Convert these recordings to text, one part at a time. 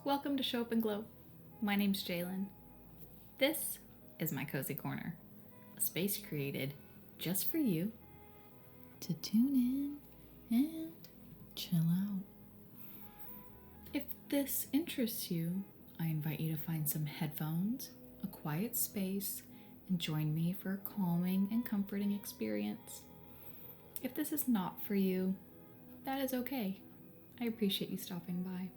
Welcome to Show Up and Glow. My name's Jaylen. This is my cozy corner, a space created just for you to tune in and chill out. If this interests you, I invite you to find some headphones, a quiet space, and join me for a calming and comforting experience. If this is not for you, that is okay. I appreciate you stopping by.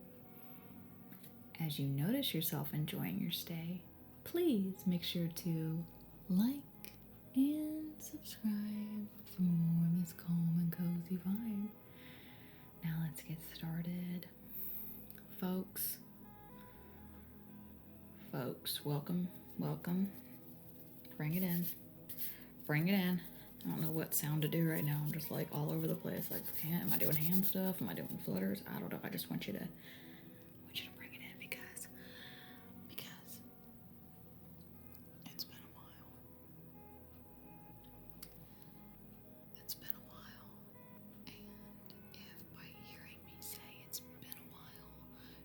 As you notice yourself enjoying your stay, please make sure to like and subscribe for more of this calm and cozy vibe. Now let's get started. Folks, welcome. Bring it in. I don't know what sound to do right now. I'm just like all over the place. Like, okay, am I doing hand stuff? Am I doing flutters? I don't know. I just want you to bring it in because it's been a while. It's been a while. And if by hearing me say it's been a while,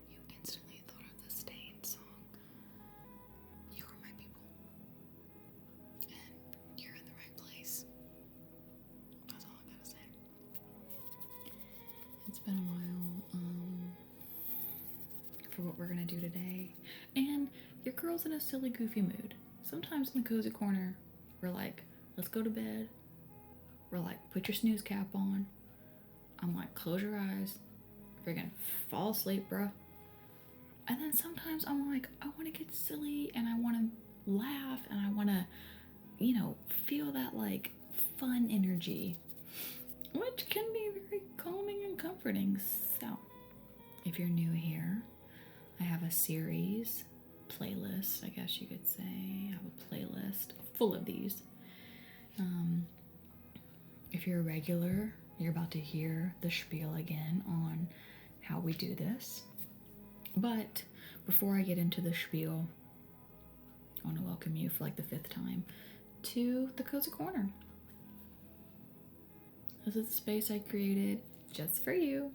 you instantly thought of the Stain song, you are my people. And you're in the right place. That's all I gotta say. It's been a while for what we're gonna do today. And your girl's in a silly, goofy mood. Sometimes in the cozy corner, we're like, let's go to bed. We're like, put your snooze cap on. I'm like, close your eyes. Freaking fall asleep, bruh. And then sometimes I'm like, I want to get silly and I want to laugh and I want to, feel that like fun energy, which can be very calming and comforting. So, if you're new here, I have a series, playlist, I guess you could say. I have a playlist full of these. If you're a regular, you're about to hear the spiel again on how we do this. But before I get into the spiel, I want to welcome you for like the 5th time to the Cozy Corner. This is the space I created just for you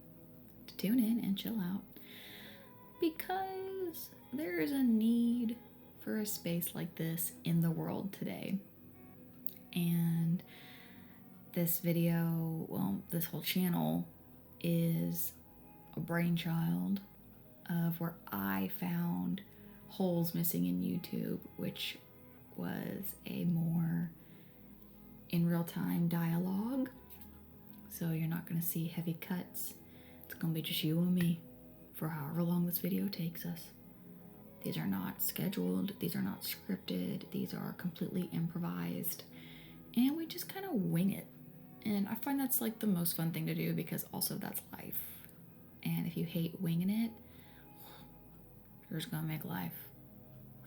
to tune in and chill out, because there is a need for a space like this in the world today. And this video, this whole channel is a brainchild of where I found holes missing in YouTube, which was a more in real time dialogue. So you're not going to see heavy cuts. It's going to be just you and me for however long this video takes us. These are not scheduled. These are not scripted. These are completely improvised. And we just kind of wing it. And I find that's like the most fun thing to do, because also that's life. And if you hate winging it, you're just going to make life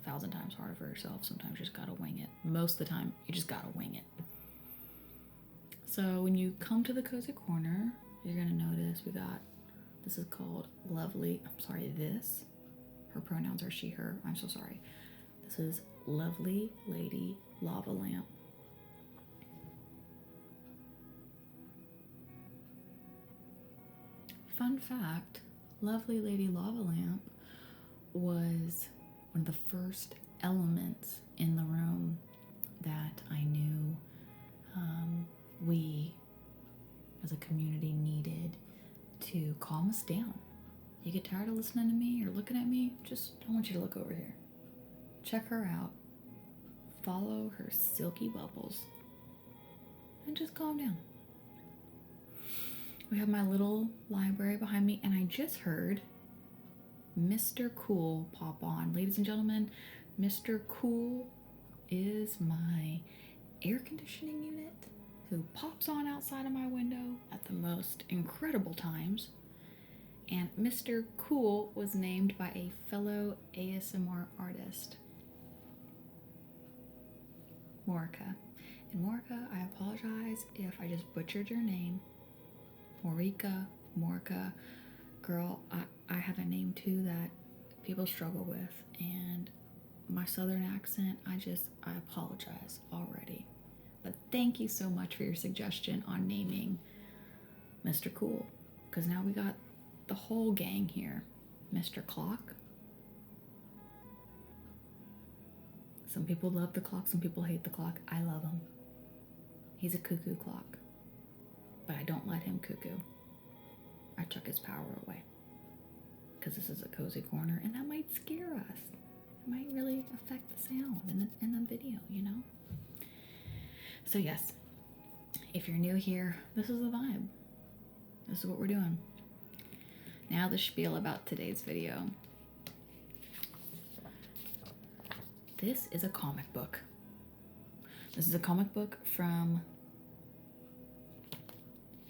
1,000 times harder for yourself. Sometimes you just got to wing it. Most of the time, you just got to wing it. So when you come to the Cozy Corner, you're going to notice this is called Lovely, this. Her pronouns are she, her. I'm so sorry. This is Lovely Lady Lava Lamp. Fun fact, Lovely Lady Lava Lamp was one of the first elements in the room that I knew we as a community needed to calm us down. You get tired of listening to me or looking at me, I want you to look over here. Check her out. Follow her silky bubbles. And just calm down. We have my little library behind me, and I just heard Mr. Cool pop on. Ladies and gentlemen, Mr. Cool is my air conditioning unit who pops on outside of my window at the most incredible times. And Mr. Cool was named by a fellow ASMR artist, Morica. And Morica, I apologize if I just butchered your name. Morica. Girl, I have a name too that people struggle with, and my southern accent, I apologize already. But thank you so much for your suggestion on naming Mr. Cool, because now we got the whole gang here. Mr. Clock, Some people love the clock, some people hate the clock. I love him. He's a cuckoo clock. But I don't let him cuckoo. I chuck his power away. Because this is a cozy corner, and that might scare us. It might really affect the sound in the video, you know? So yes, if you're new here, this is the vibe. This is what we're doing. Now the spiel about today's video. This is a comic book. This is a comic book from,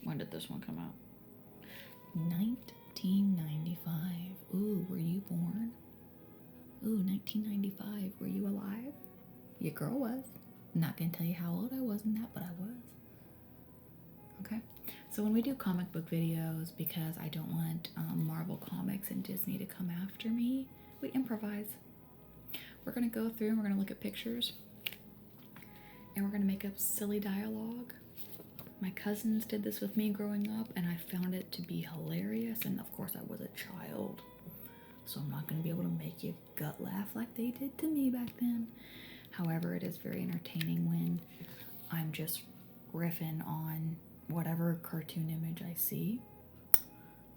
when did this one come out? 1995. Ooh, were you born? Ooh, 1995. Were you alive? Your girl was. I'm not gonna tell you how old I was in that, but I was. Okay. So when we do comic book videos, because I don't want Marvel Comics and Disney to come after me, we improvise. We're gonna go through and we're gonna look at pictures, and we're gonna make up silly dialogue. My cousins did this with me growing up, and I found it to be hilarious. And of course, I was a child, so I'm not gonna be able to make you gut laugh like they did to me back then. However, it is very entertaining when I'm just riffing on whatever cartoon image I see.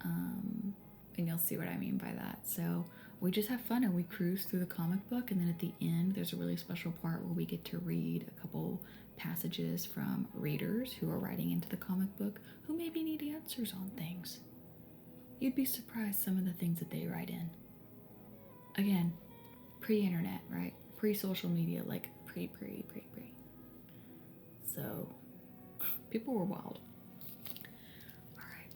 And you'll see what I mean by that. So we just have fun and we cruise through the comic book, and then at the end there's a really special part where we get to read a couple passages from readers who are writing into the comic book who maybe need answers on things. You'd be surprised some of the things that they write in. Again, pre-internet, right? Pre-social media, like pre. So people were wild. All right,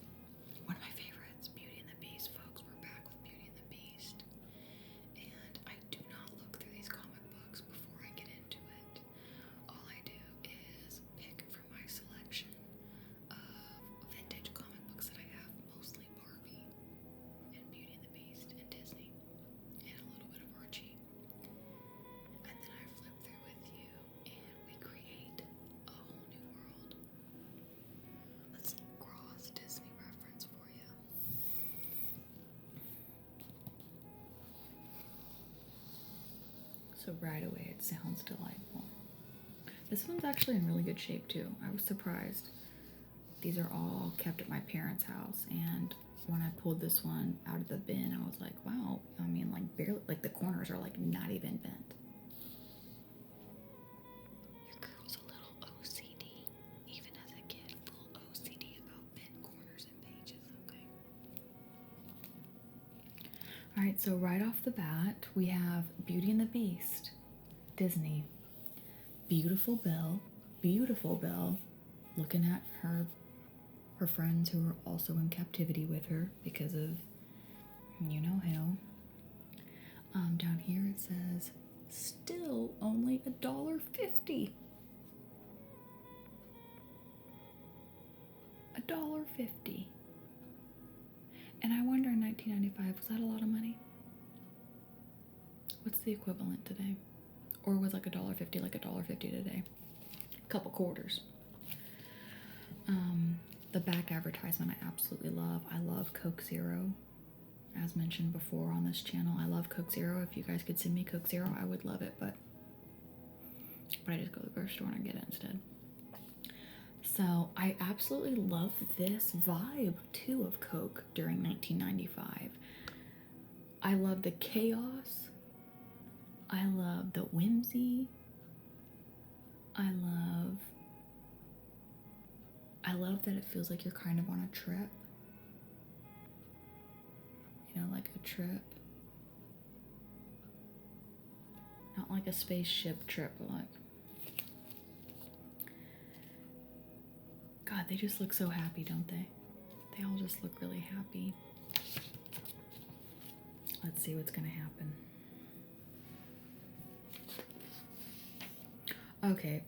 one of my favorites, Beauty and the Beast, folks. We're back with Beauty and the Beast, and I do not look through these comic books before I get into it. All I do is pick from my selection of vintage comic books that I have, mostly Barbie and Beauty and the Beast and Disney and a little bit of Archie. And then I flip through with you and we create a whole new world. Let's cross Disney reference for you. So right away it sounds delightful. This one's actually in really good shape too. I was surprised. These are all kept at my parents' house, and when I pulled this one out of the bin, I was like, wow, I mean, like barely, like the corners are like not even bent. Your girl's a little OCD, even as a kid, a little OCD about bent corners and pages, okay? All right, so right off the bat, we have Beauty and the Beast, Disney. Beautiful Belle, looking at her friends who are also in captivity with her because of you know how. Down here it says, still only $1.50. $1.50. And I wonder in 1995, was that a lot of money? What's the equivalent today? Or was like $1.50, like $1.50 today? A couple quarters. The back advertisement I absolutely love. I love Coke Zero. As mentioned before on this channel, I love Coke Zero. If you guys could send me Coke Zero, I would love it, but I just go to the grocery store and get it instead. So I absolutely love this vibe too of Coke during 1995. I love the chaos. I love the whimsy. I love that it feels like you're kind of on a trip. You know, like a trip. Not like a spaceship trip, but like... God, they just look so happy, don't they? They all just look really happy. Let's see what's gonna happen. Okay,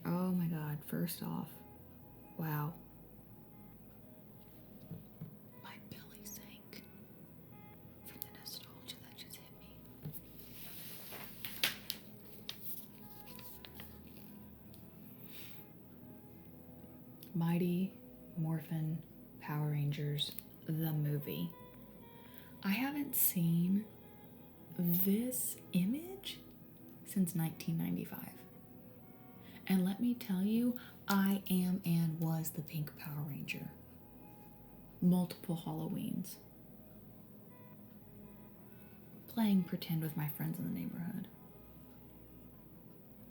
oh my God, first off, wow. My belly sank from the nostalgia that just hit me. Mighty Morphin Power Rangers, the movie. I haven't seen this image since 1995. And let me tell you, I am and was the Pink Power Ranger. Multiple Halloweens. Playing pretend with my friends in the neighborhood.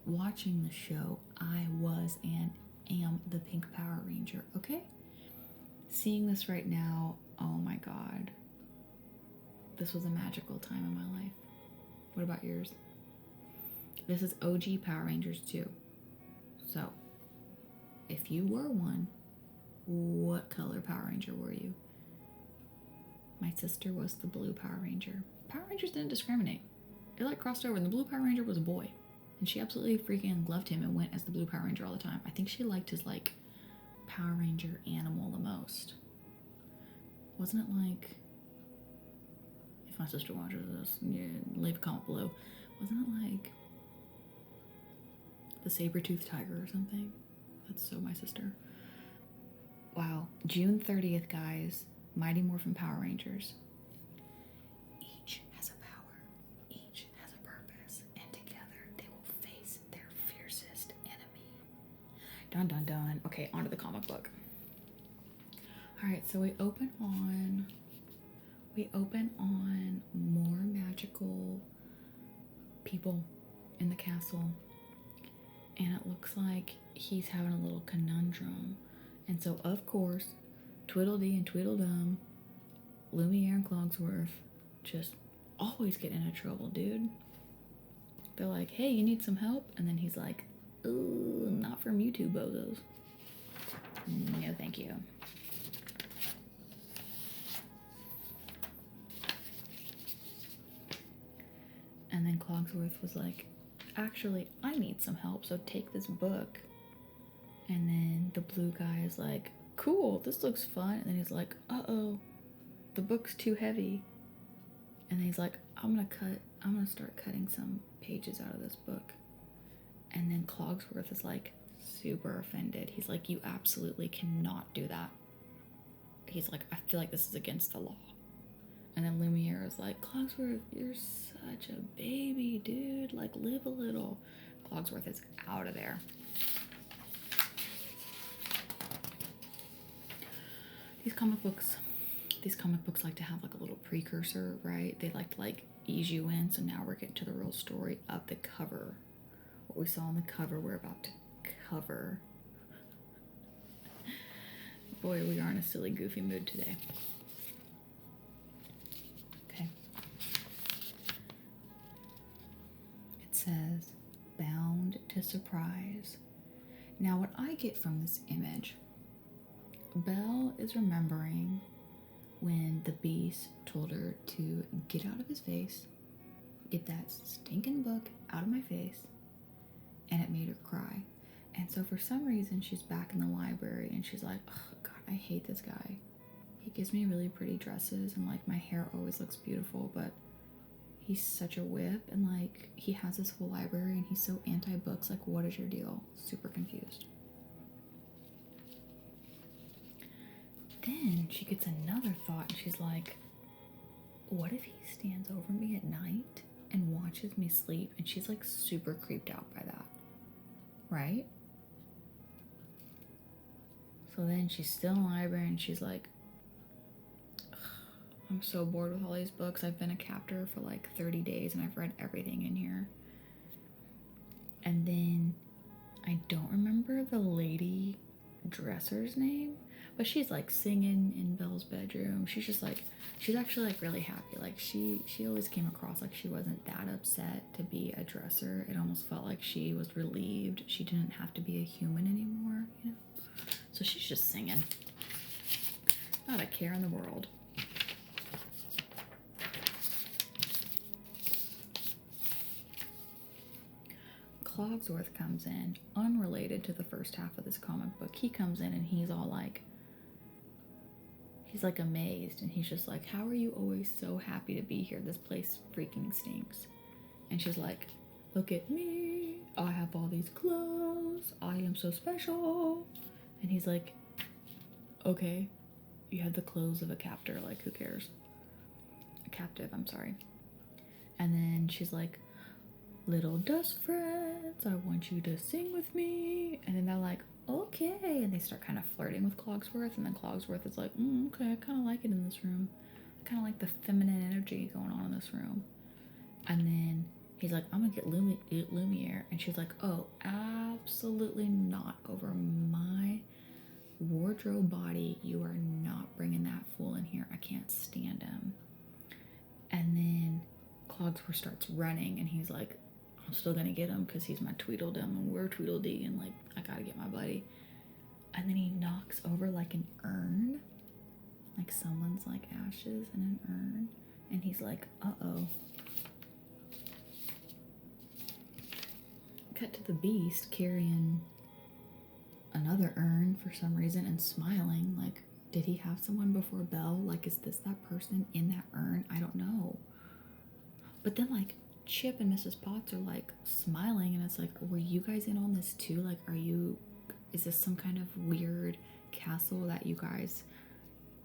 Watching the show, I was and am the Pink Power Ranger, okay? Seeing this right now, oh my God. This was a magical time in my life. What about yours? This is OG Power Rangers too. So, if you were one, what color Power Ranger were you? My sister was the blue Power Ranger. Power Rangers didn't discriminate. It like crossed over, and the blue Power Ranger was a boy. And she absolutely freaking loved him and went as the blue Power Ranger all the time. I think she liked his like Power Ranger animal the most. Wasn't it like, if my sister watches this, yeah, leave a comment below. Wasn't it like the saber-toothed tiger or something? That's so my sister. Wow. June 30th, guys. Mighty Morphin Power Rangers. Each has a power. Each has a purpose. And together they will face their fiercest enemy. Dun dun dun. Okay, on to the comic book. Alright, so we open on more magical people in the castle. And it looks like he's having a little conundrum. And so, of course, Tweedledee and Tweedledum, Lumiere and Clogsworth just always get into trouble, dude. They're like, hey, you need some help? And then he's like, ooh, not from you two bozos. No, thank you. And then Clogsworth was like, actually, I need some help, so take this book. And then the blue guy is like, cool, this looks fun. And then he's like, uh-oh, the book's too heavy. And then he's like, I'm gonna start cutting some pages out of this book. And then Clogsworth is like super offended. He's like, you absolutely cannot do that. He's like, I feel like this is against the law. And then Lumiere is like, Clogsworth, you're such a baby, dude. Like, live a little. Clogsworth is out of there. These comic books like to have like a little precursor, right? They like to like ease you in. So now we're getting to the real story of the cover. What we saw on the cover, we're about to cover. Boy, we are in a silly, goofy mood today. Okay. It says, bound to surprise. Now what I get from this image, Belle is remembering when the Beast told her to get out of his face, get that stinking book out of my face, and it made her cry. And so for some reason, she's back in the library and she's like, oh God, I hate this guy. He gives me really pretty dresses and like my hair always looks beautiful, but he's such a whip and like he has this whole library and he's so anti-books. Like, what is your deal? Super confused. Then she gets another thought and she's like, what if he stands over me at night and watches me sleep? And she's like super creeped out by that, right? So then she's still in the library and she's like, I'm so bored with all these books. I've been a captor for like 30 days and I've read everything in here. And then I don't remember the lady dresser's name, but she's like singing in Belle's bedroom. She's just like, she's actually like really happy. Like she always came across like she wasn't that upset to be a dresser. It almost felt like she was relieved. She didn't have to be a human anymore, you know? So she's just singing. Not a care in the world. Clogsworth comes in, unrelated to the first half of this comic book. He comes in and he's all like, he's like amazed and he's just like, how are you always so happy to be here? This place freaking stinks. And she's like, look at me. I have all these clothes. I am so special. And he's like, okay, you have the clothes of a captor. Like, who cares? A captive, I'm sorry. And then she's like, little dust friends, I want you to sing with me. And then they're like, okay. And they start kind of flirting with Clogsworth. And then Clogsworth is like, okay, I kind of like it in this room. I kind of like the feminine energy going on in this room. And then he's like, I'm gonna get Lumiere. And she's like, oh, absolutely not. Over my wardrobe body, you are not bringing that fool in here. I can't stand him. And then Clogsworth starts running, and he's like, I'm still gonna get him because he's my Tweedledum and we're Tweedledee, and like, I gotta get my buddy. And then he knocks over like an urn, like someone's like ashes in an urn, and he's like, uh-oh. Cut to the Beast carrying another urn for some reason and smiling. Like, did he have someone before Belle? Like, is this that person in that urn? I don't know. But then like Chip and Mrs. Potts are like smiling, and it's like, were you guys in on this too? Like, is this some kind of weird castle that you guys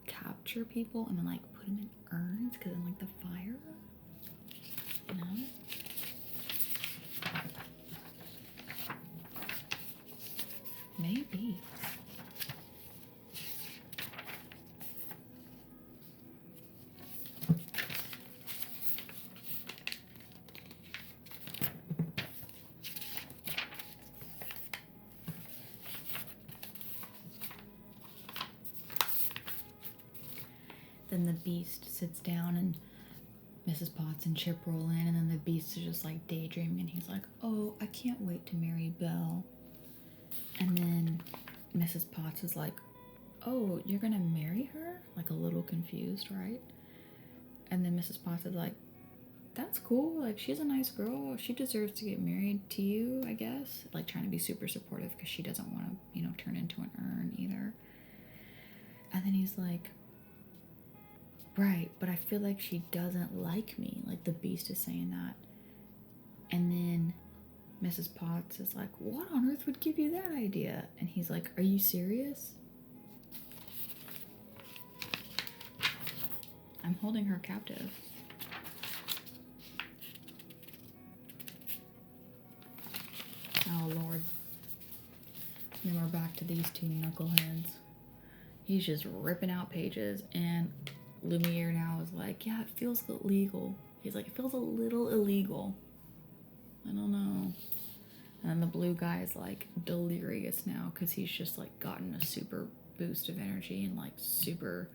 capture people and then like put them in urns because in like the fire? You know? Maybe. Then the Beast sits down, and Mrs. Potts and Chip roll in, and then the Beast is just like daydreaming, and he's like, oh, I can't wait to marry Belle. And then Mrs. Potts is like, oh, you're gonna marry her? Like a little confused, right? And then Mrs. Potts is like, that's cool. Like, she's a nice girl. She deserves to get married to you, I guess. Like, trying to be super supportive because she doesn't want to, turn into an urn either. And then he's like, right, but I feel like she doesn't like me. Like, the Beast is saying that. And then Mrs. Potts is like, what on earth would give you that idea? And he's like, are you serious? I'm holding her captive. Oh, Lord. Then we're back to these two knuckleheads. He's just ripping out pages, and Lumiere now is like, yeah, it feels illegal. He's like, it feels a little illegal. I don't know. And then the blue guy is like delirious now because he's just like gotten a super boost of energy and like super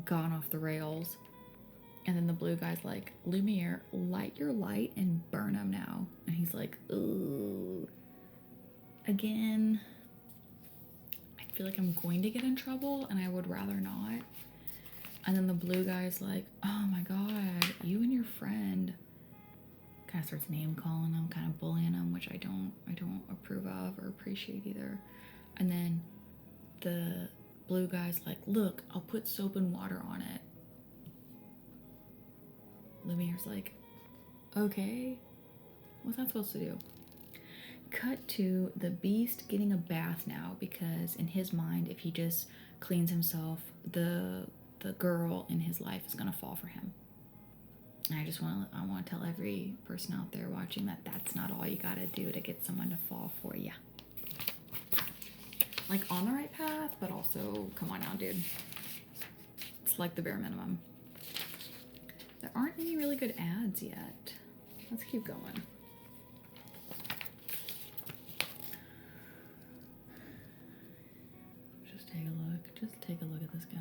gone off the rails. And then the blue guy's like, Lumiere, light your light and burn him now. And he's like, ooh. Again, I feel like I'm going to get in trouble and I would rather not. And then the blue guy's like, oh my god, you and your friend. Kind of starts name calling him, kind of bullying him, which I don't approve of or appreciate either. And then the blue guy's like, look, I'll put soap and water on it. Lumiere's like, okay, what's that supposed to do? Cut to the Beast getting a bath now because in his mind, if he just cleans himself, the girl in his life is gonna fall for him. And I want to tell every person out there watching that that's not all you gotta do to get someone to fall for you. Like, on the right path, but also, come on now, dude. It's like the bare minimum. There aren't any really good ads yet. Let's keep going. Just take a look. Just take a look at this guy.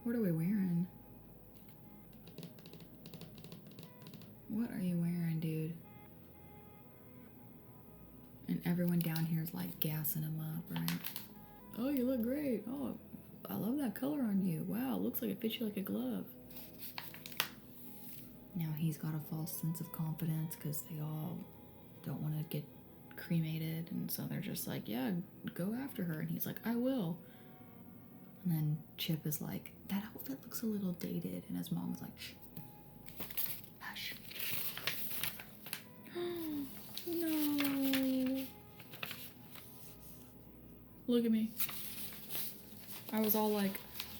What are we wearing? What are you wearing, dude? And everyone down here is like gassing him up, right? Oh, you look great. Oh, I love that color on you. Wow, it looks like it fits you like a glove. Now he's got a false sense of confidence because they all don't want to get cremated. And so they're just like, yeah, go after her. And he's like, I will. And then Chip is like, that outfit looks a little dated. And his mom was like, shh. Hush. No. Look at me. I was all like,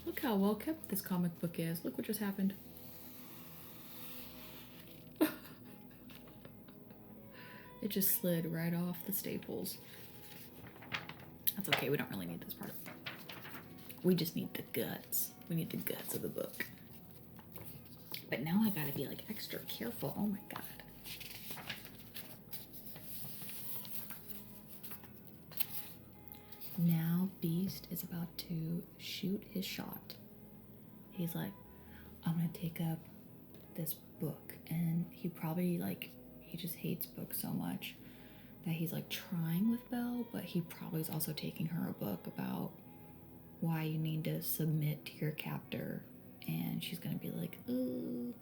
look how well kept this comic book is. Look what just happened. It just slid right off the staples. That's okay, we don't really need this part. We just need the guts. We need the guts of the book. But now I gotta be like extra careful. Oh my god. Now Beast is about to shoot his shot. He's like, I'm gonna take up this book. And he probably like, he just hates books so much that he's like trying with Belle, but he probably is also taking her a book about why you need to submit to your captor. And she's gonna be like, ooh,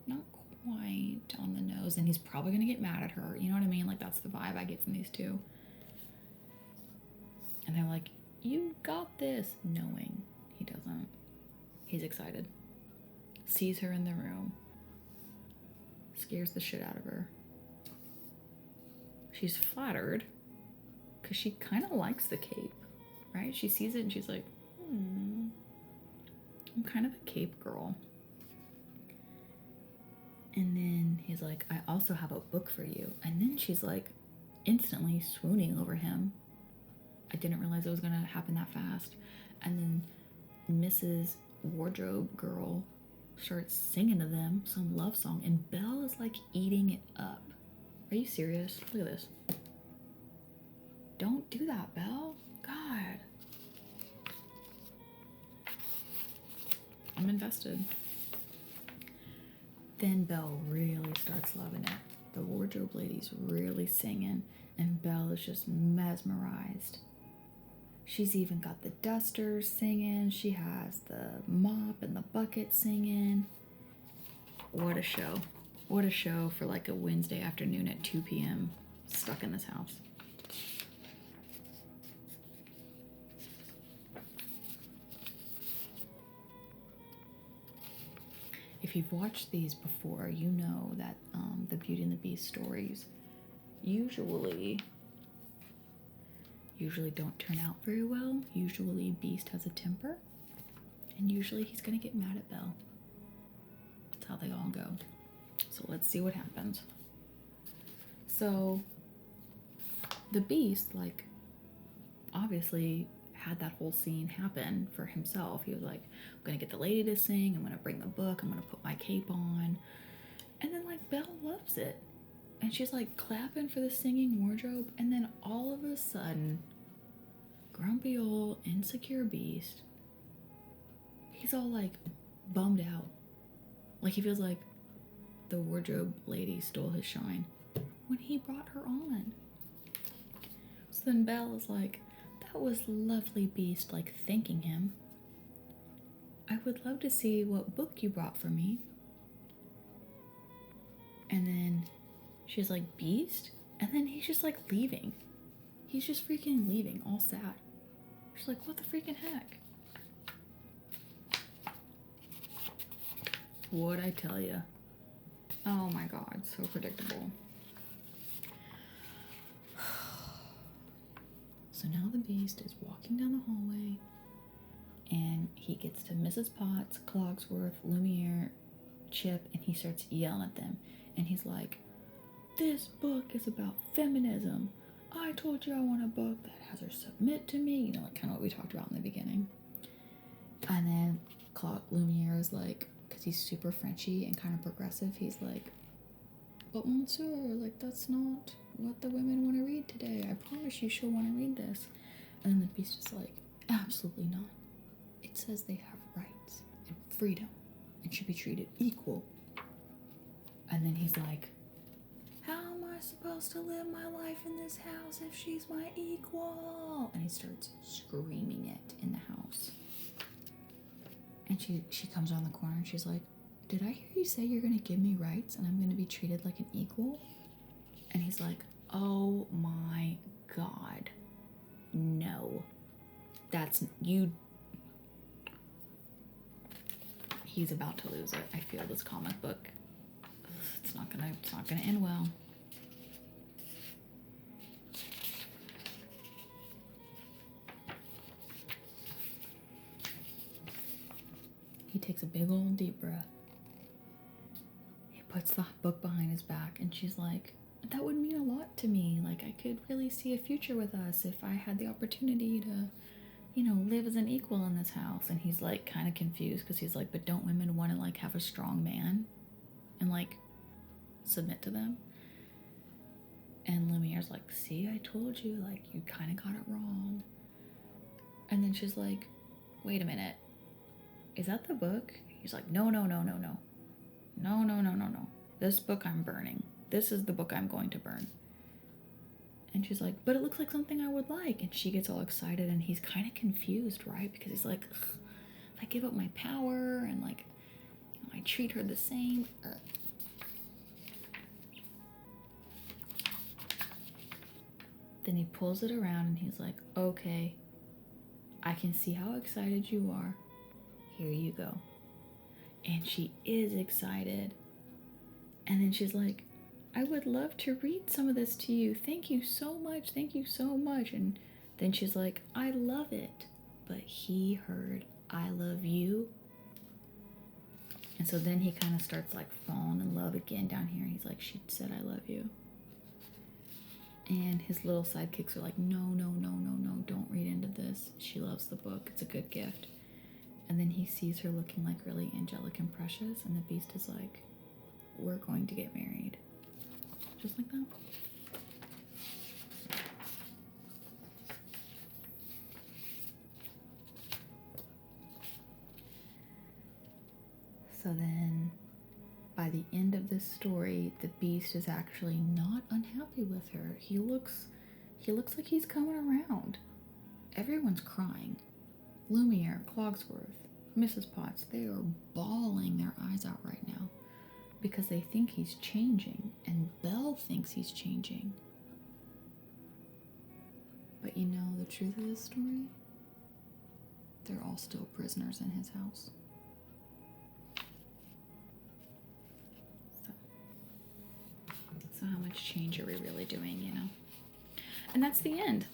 not quite on the nose. And he's probably gonna get mad at her. You know what I mean? Like, that's the vibe I get from these two. And they're like, you got this, knowing he doesn't. He's excited. Sees her in the room. Scares the shit out of her. She's flattered because she kind of likes the cape, right? She sees it and she's like, I'm kind of a cape girl. And then he's like, I also have a book for you. And then she's like instantly swooning over him. I didn't realize it was gonna happen that fast. And then Mrs. Wardrobe Girl starts singing to them some love song, and Belle is like eating it up. Are you serious? Look at this. Don't do that, Belle. God. I'm invested. Then Belle really starts loving it. The wardrobe lady's really singing, and Belle is just mesmerized. She's even got the dusters singing. She has the mop and the bucket singing. What a show. What a show for like a Wednesday afternoon at 2 p.m. stuck in this house. If you've watched these before, you know that the Beauty and the Beast stories usually don't turn out very well. Usually Beast has a temper, and usually he's gonna get mad at Belle. That's how they all go. So let's see what happens. So the Beast, like, obviously had that whole scene happen for himself. He was like, I'm gonna get the lady to sing, I'm gonna bring the book, I'm gonna put my cape on. And then like Belle loves it. And she's like clapping for the singing wardrobe, and then all of a sudden, grumpy old insecure Beast, he's all like bummed out. Like he feels like the wardrobe lady stole his shine when he brought her on. So then Belle is like, that was lovely, Beast, like thanking him. I would love to see what book you brought for me. And then she's like, Beast? And then he's just like leaving. He's just freaking leaving, all sad. She's like, what the freaking heck? What'd I tell you? Oh my god, so predictable. So now the Beast is walking down the hallway, and he gets to Mrs. Potts, Cogsworth, Lumiere, Chip, and he starts yelling at them. And he's like, this book is about feminism. I told you I want a book that has her submit to me. You know, like kind of what we talked about in the beginning. And then Lumiere is like, because he's super Frenchy and kind of progressive, he's like, but Monsieur, like that's not what the women want to read today. I promise you she'll want to read this. And then the Beast is like, absolutely not. It says they have rights and freedom and should be treated equal. And then he's like, how am I supposed to live my life in this house if she's my equal? And he starts screaming it in the house. And she comes around the corner and she's like, did I hear you say you're going to give me rights and I'm going to be treated like an equal? And he's like, oh my god, no. That's, you. He's about to lose it. I feel this comic book. It's not gonna end well. He takes a big old deep breath. He puts the book behind his back, and she's like, that would mean a lot to me. Like, I could really see a future with us if I had the opportunity to, you know, live as an equal in this house. And he's like kind of confused because he's like, but don't women want to like have a strong man and like submit to them? And Lumiere's like, see, I told you, like, you kind of got it wrong. And then she's like, wait a minute, is that the book? He's like, no. This book I'm burning. This is the book I'm going to burn. And she's like, but it looks like something I would like. And she gets all excited, and he's kind of confused, right? Because he's like, if I give up my power and like, you know, I treat her the same. Then he pulls it around and he's like, okay, I can see how excited you are. Here you go. And she is excited. And then she's like, I would love to read some of this to you. Thank you so much. Thank you so much. And then she's like, I love it. But he heard, I love you. And so then he kind of starts like falling in love again down here. He's like, she said, I love you. And his little sidekicks are like, no, don't read into this. She loves the book. It's a good gift. And then he sees her looking like really angelic and precious, and the beast is like, we're going to get married. Just like that. So then, by the end of this story, the beast is actually not unhappy with her. He looks like he's coming around. Everyone's crying. Lumiere, Clogsworth, Mrs. Potts, they are bawling their eyes out right now because they think he's changing, and Belle thinks he's changing. But you know the truth of this story? They're all still prisoners in his house. So how much change are we really doing, you know? And that's the end.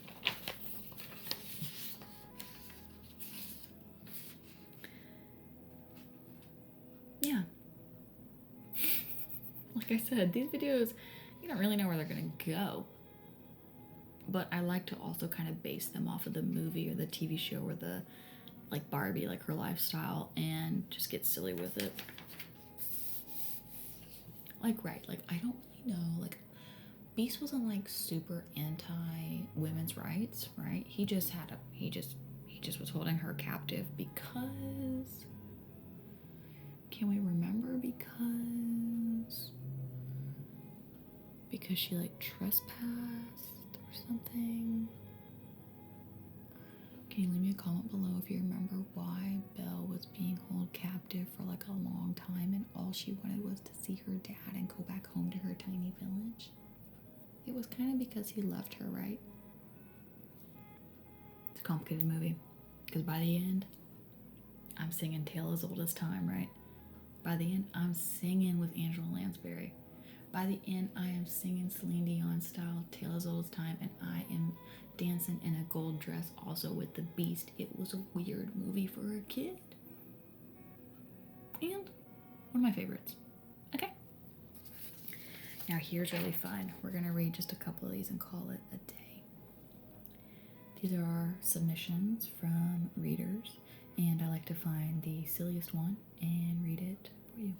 Yeah. Like I said, these videos, you don't really know where they're gonna go. But I like to also kind of base them off of the movie or the TV show or the, like Barbie, like her lifestyle, and just get silly with it. Like, right, like I don't really know, like Beast wasn't like super anti women's rights, right? He just was holding her captive because, can we remember, because she like trespassed or something? Can you leave me a comment below if you remember why Belle was being held captive for like a long time and all she wanted was to see her dad and go back home to her tiny village? It was kind of because he loved her, right? It's a complicated movie. Because by the end, I'm singing Tale as Old as Time, right? By the end, I'm singing with Angela Lansbury. By the end, I am singing Celine Dion style Tale as Old as Time, and I am dancing in a gold dress also with the Beast. It was a weird movie for a kid. And one of my favorites. Okay. Now here's really fun. We're going to read just a couple of these and call it a day. These are our submissions from readers, and I like to find the silliest one and read it for you.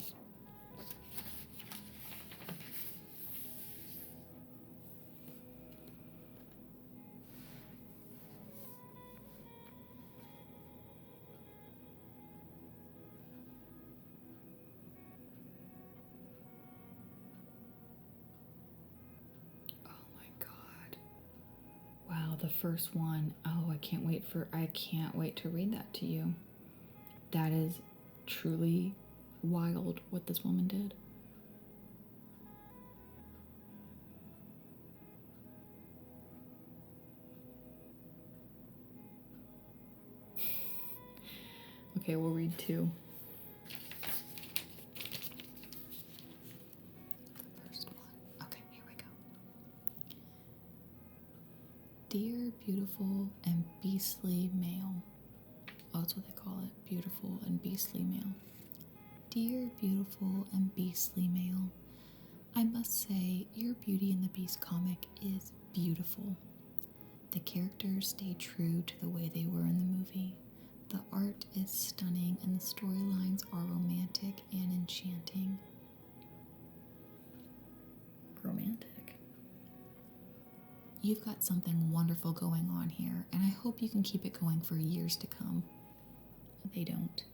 Wow, the first one. Oh, I can't wait to read that to you. That is truly wild what this woman did. Okay, we'll read two. The first one. Okay, here we go. Dear beautiful and beastly male. Oh, that's what they call it. Beautiful and beastly male. Dear beautiful and beastly male, I must say, your Beauty and the Beast comic is beautiful. The characters stay true to the way they were in the movie. The art is stunning and the storylines are romantic and enchanting. Romantic? You've got something wonderful going on here, and I hope you can keep it going for years to come. They don't.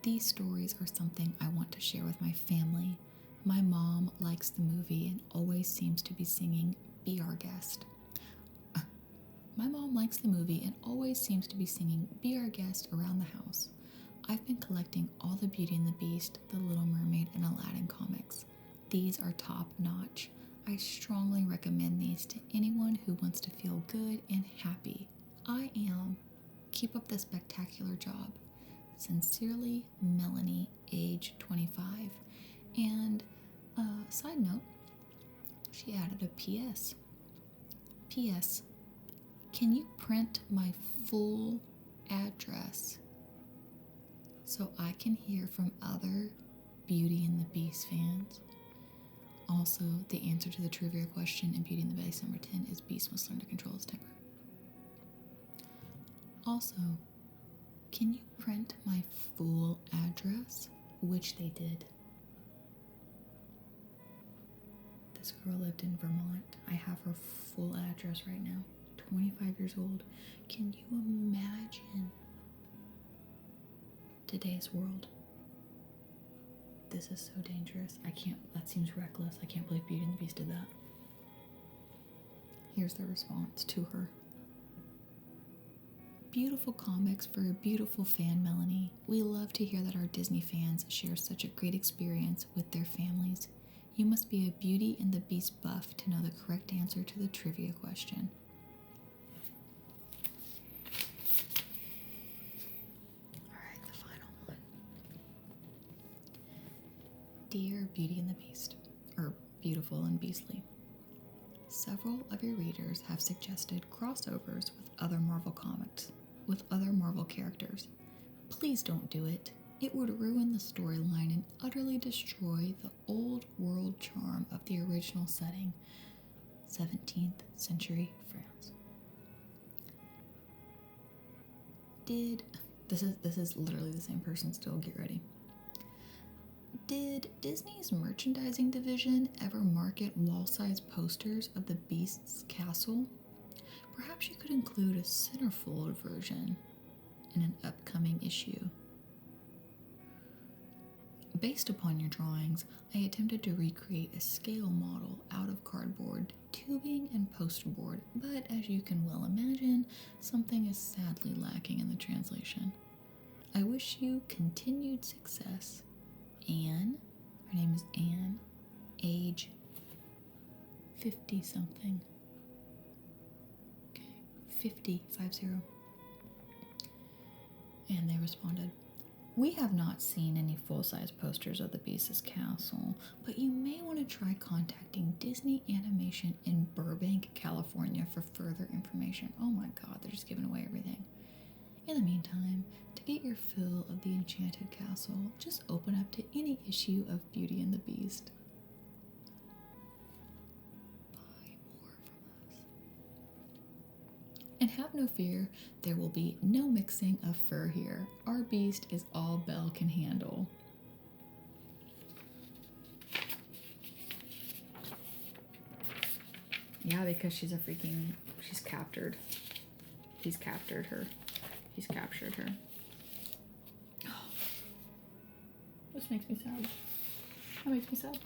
These stories are something I want to share with my family. My mom likes the movie and always seems to be singing Be Our Guest. My mom likes the movie and always seems to be singing Be Our Guest around the house. I've been collecting all the Beauty and the Beast, The Little Mermaid, and Aladdin comics. These are top notch. I strongly recommend these to anyone who wants to feel good and happy. I am. Keep up the spectacular job. Sincerely, Melanie, age 25. And, side note, she added a PS. PS, can you print my full address so I can hear from other Beauty and the Beast fans? Also, the answer to the trivia question in Beauty and the Beast number 10 is Beast must learn to control his temper. Also, can you print my full address? Which they did. This girl lived in Vermont. I have her full address right now. 25 years old. Can you imagine today's world? This is so dangerous. I can't, that seems reckless. I can't believe Beauty and the Beast did that. Here's the response to her. Beautiful comics for a beautiful fan, Melanie. We love to hear that our Disney fans share such a great experience with their families. You must be a Beauty and the Beast buff to know the correct answer to the trivia question. Alright, the final one. Dear Beauty and the Beast, or Beautiful and Beastly, several of your readers have suggested crossovers with other Marvel comics, with other Marvel characters. Please don't do it. It would ruin the storyline and utterly destroy the old world charm of the original setting, 17th century France. This is literally the same person still, get ready. Did Disney's merchandising division ever market wall-size posters of the Beast's castle? Perhaps you could include a centerfold version in an upcoming issue. Based upon your drawings, I attempted to recreate a scale model out of cardboard, tubing, and poster board, but as you can well imagine, something is sadly lacking in the translation. I wish you continued success. Anne, her name is Anne, age 50-something. Okay, 50. And they responded, we have not seen any full-size posters of the Beast's castle, but you may want to try contacting Disney Animation in Burbank, California for further information. Oh my god, they're just giving away everything. In the meantime, to get your fill of the Enchanted Castle, just open up to any issue of Beauty and the Beast. Buy more from us. And have no fear, there will be no mixing of fur here. Our Beast is all Belle can handle. Yeah, because she's captured. He's captured her. He's captured her. Oh, this makes me sad. That makes me sad.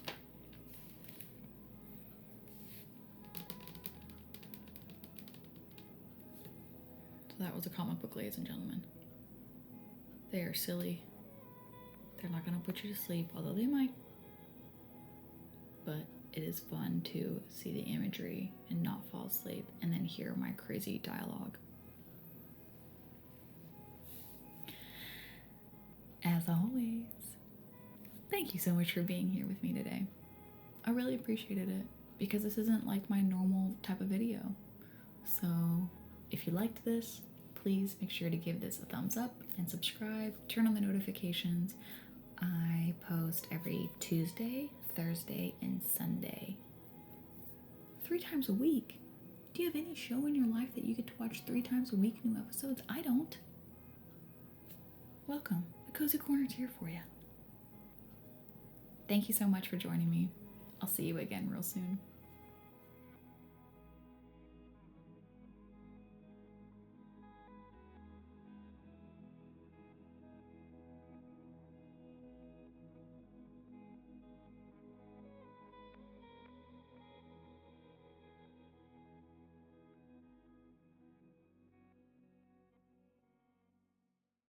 So that was a comic book, ladies and gentlemen. They are silly. They're not going to put you to sleep, although they might. But it is fun to see the imagery and not fall asleep and then hear my crazy dialogue. As always, thank you so much for being here with me today. I really appreciated it because this isn't like my normal type of video. So if you liked this, please make sure to give this a thumbs up and subscribe, turn on the notifications. I post every Tuesday, Thursday, and Sunday. 3 times a week. Do you have any show in your life that you get to watch 3 times a week, new episodes? I don't. Welcome. The Cozy Corner's here for you. Thank you so much for joining me. I'll see you again real soon.